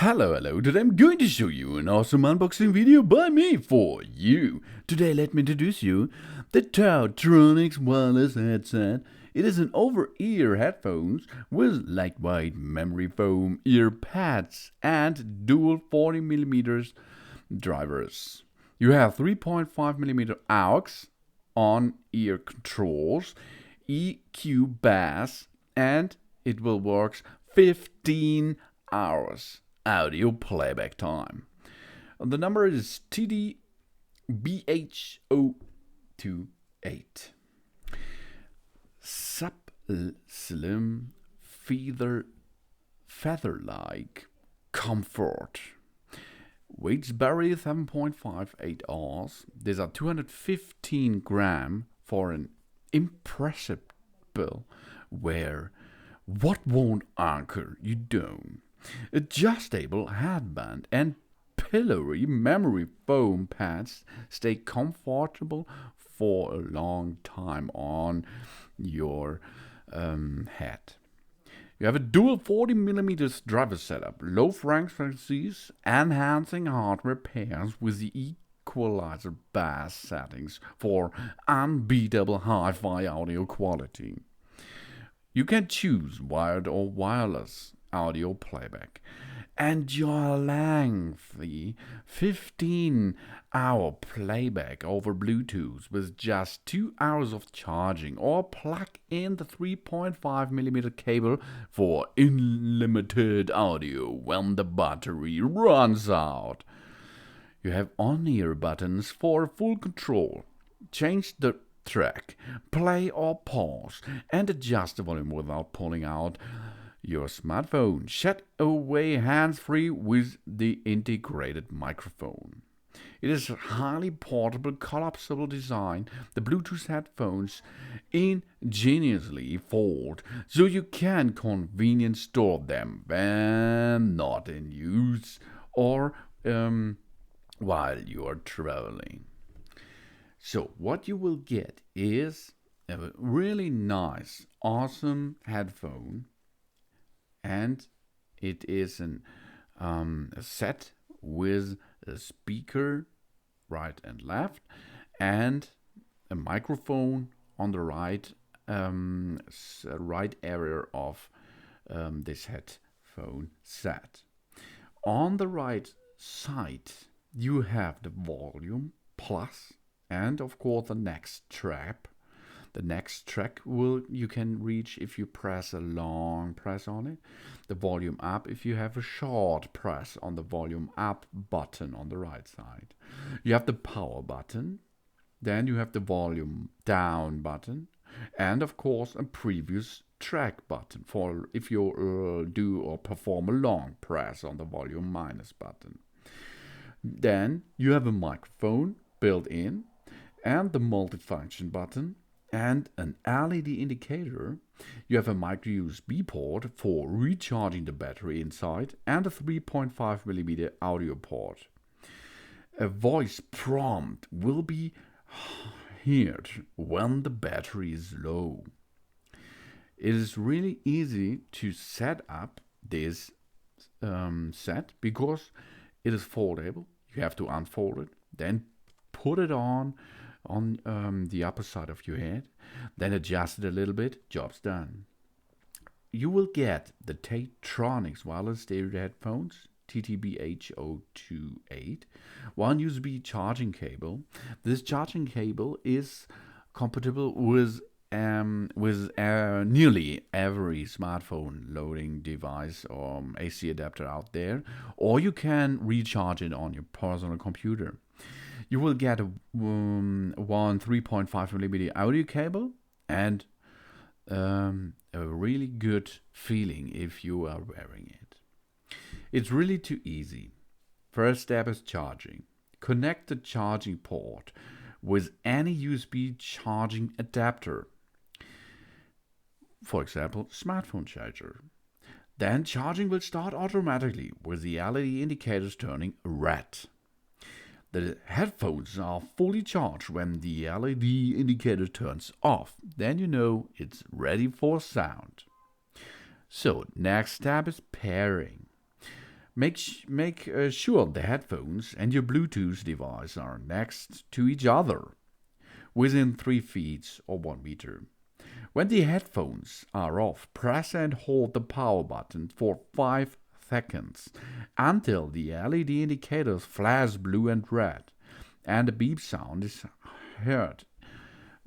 Hello, today I'm going to show you an awesome unboxing video by me for you. Today let me introduce you the TaoTronics wireless headset. It is an over-ear headphones with lightweight memory foam ear pads and dual 40mm drivers. You have 3.5mm aux on ear controls, EQ bass, and it will work 15 hours audio playback time. The number is TDBH028. Sublime Featherlike Comfort. Weights barely 7.58 ounces. These are 215 gram for an imperceptible wear. What won't anchor you don't? Adjustable headband and pillowy memory foam pads stay comfortable for a long time on your head. You have a dual 40mm driver setup, low frequencies, enhancing hardware pairs with the equalizer bass settings for unbeatable hi-fi audio quality. You can choose wired or wireless audio playback. Enjoy lengthy 15-hour playback over Bluetooth with just 2 hours of charging, or plug in the 3.5mm cable for unlimited audio when the battery runs out. You have on-ear buttons for full control. Change the track, play or pause, and adjust the volume without pulling out your smartphone. Shut away hands-free with the integrated microphone. It is a highly portable, collapsible design. The Bluetooth headphones ingeniously fold so you can conveniently store them when not in use or while you are traveling. So what you will get is a really nice, awesome headphone, and it is a set with a speaker right and left and a microphone on the right area of this headphone set. On the right side you have the volume plus, and of course the next track. The next track you can reach if you press a long press on it. The volume up if you have a short press on the volume up button on the right side. You have the power button. Then you have the volume down button. And of course a previous track button for if you do or perform a long press on the volume minus button. Then you have a microphone built in and the multifunction button and an LED indicator. You have a micro USB port for recharging the battery inside and a 3.5mm audio port. A voice prompt will be heard when the battery is low. It is really easy to set up this set because it is foldable. You have to unfold it, then put it on the upper side of your head, then adjust it a little bit, job's done. You will get the TaoTronics wireless stereo headphones, TTBH028, one USB charging cable. This charging cable is compatible with nearly every smartphone loading device or AC adapter out there, or you can recharge it on your personal computer. You will get one 3.5mm audio cable and a really good feeling if you are wearing it. It's really too easy. First step is charging. Connect the charging port with any USB charging adapter. For example, smartphone charger. Then charging will start automatically with the LED indicators turning red. The headphones are fully charged when the LED indicator turns off. Then you know it's ready for sound. So next step is pairing. Make sure the headphones and your Bluetooth device are next to each other, within 3 feet or 1 meter. When the headphones are off, press and hold the power button for 5 seconds until the LED indicators flash blue and red and a beep sound is heard.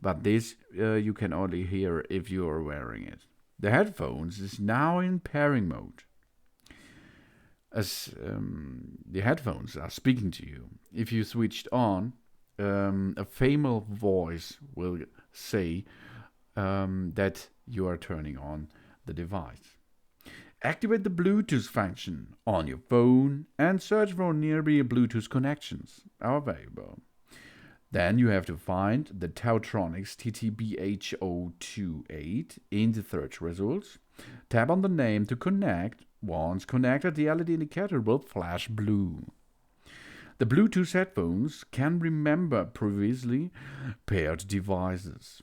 But this you can only hear if you are wearing it. The headphones is now in pairing mode. As the headphones are speaking to you, if you switched on, a female voice will say that you are turning on the device. Activate the Bluetooth function on your phone and search for nearby Bluetooth connections are available. Then you have to find the TaoTronics TTBH028 in the search results. Tap on the name to connect. Once connected, the LED indicator will flash blue. The Bluetooth headphones can remember previously paired devices.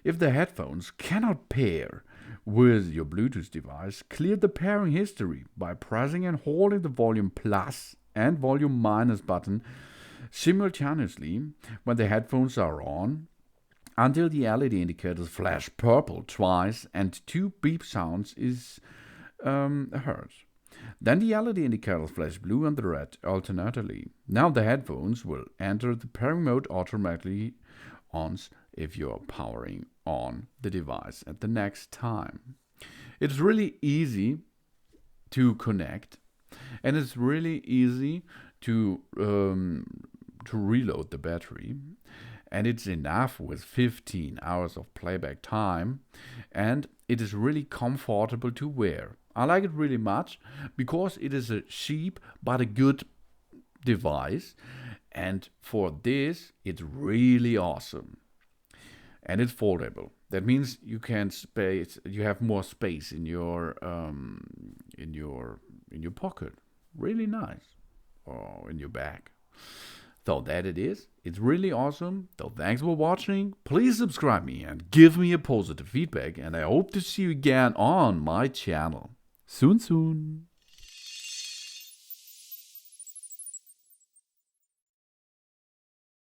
If the headphones cannot pair with your Bluetooth device, clear the pairing history by pressing and holding the volume plus and volume minus button simultaneously when the headphones are on until the LED indicators flash purple twice and 2 beep sounds is heard. Then the LED indicators flash blue and the red alternately. Now the headphones will enter the pairing mode automatically once if you are powering on the device at the next time. It's really easy to connect, and it's really easy to reload the battery, and it's enough with 15 hours of playback time, and it is really comfortable to wear. I like it really much because it is a cheap but a good device, and for this it's really awesome. And it's foldable. That means you have more space in your pocket. Really nice. Or in your bag. So that it is. It's really awesome. So thanks for watching. Please subscribe me and give me a positive feedback. And I hope to see you again on my channel. Soon.